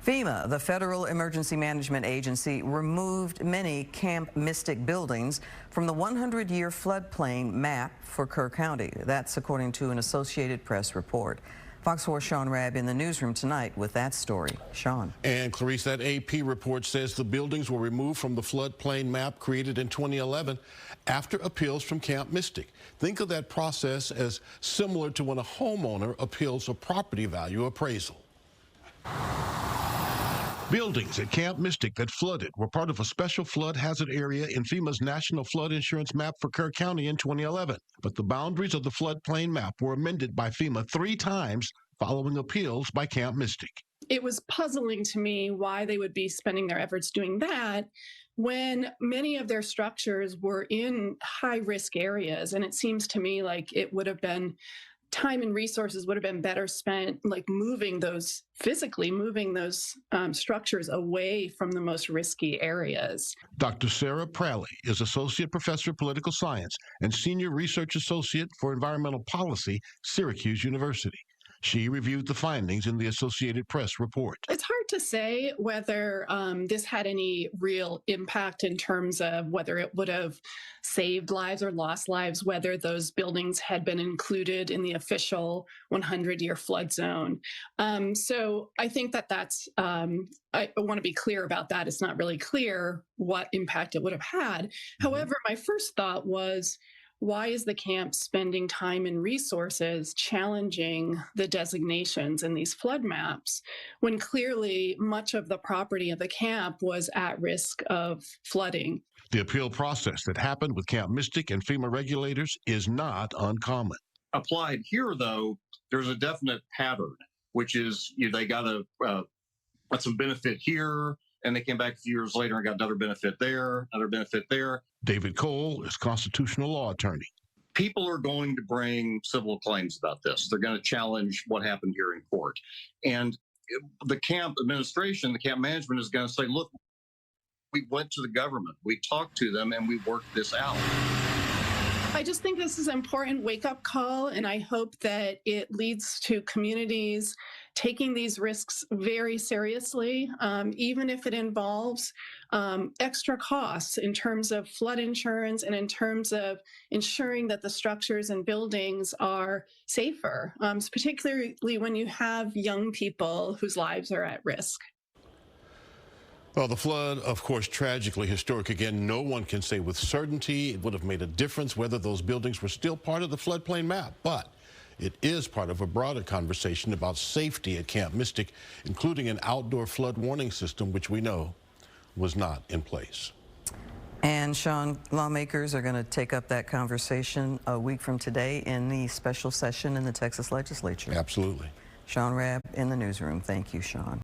FEMA, the Federal Emergency Management Agency, removed many Camp Mystic buildings from the 100-year floodplain map for Kerr County. That's according to an Associated Press report. Fox 4's Sean Rabb in the newsroom tonight with that story. Sean. And Clarice, that AP report says the buildings were removed from the floodplain map created in 2011 after appeals from Camp Mystic. Think of that process as similar to when a homeowner appeals a property value appraisal. Buildings at Camp Mystic that flooded were part of a special flood hazard area in FEMA's National Flood Insurance Map for Kerr County in 2011. But the boundaries of the floodplain map were amended by FEMA 3 times following appeals by Camp Mystic. It was puzzling to me why they would be spending their efforts doing that when many of their structures were in high-risk areas. And it seems to me like it would have been time and resources would have been better spent physically moving those structures away from the most risky areas. Dr. Sarah Pralley is Associate Professor of Political Science and Senior Research Associate for Environmental Policy, Syracuse University. She reviewed the findings in the Associated Press report. It's hard to say whether this had any real impact in terms of whether it would have saved lives or lost lives, whether those buildings had been included in the official 100-year flood zone. So I think that's, I want to be clear about that. It's not really clear what impact it would have had. However, my first thought was, why is the camp spending time and resources challenging the designations in these flood maps when clearly much of the property of the camp was at risk of flooding? The appeal process that happened with Camp Mystic and FEMA regulators is not uncommon. Applied here, though, there's a definite pattern, which is they got some benefit here, and they came back a few years later and got another benefit there, another benefit there. David Cole is constitutional law attorney. People are going to bring civil claims about this. They're going to challenge what happened here in court. And the camp administration, the camp management is going to say, look, we went to the government, we talked to them, and we worked this out. I just think this is an important wake-up call, and I hope that it leads to communities taking these risks very seriously, even if it involves extra costs in terms of flood insurance and in terms of ensuring that the structures and buildings are safer, particularly when you have young people whose lives are at risk. Well, the flood, of course, tragically historic. Again, no one can say with certainty it would have made a difference whether those buildings were still part of the floodplain map. But it is part of a broader conversation about safety at Camp Mystic, including an outdoor flood warning system, which we know was not in place. And Sean, lawmakers are going to take up that conversation a week from today in the special session in the Texas legislature. Absolutely. Sean Rabb in the newsroom. Thank you, Sean.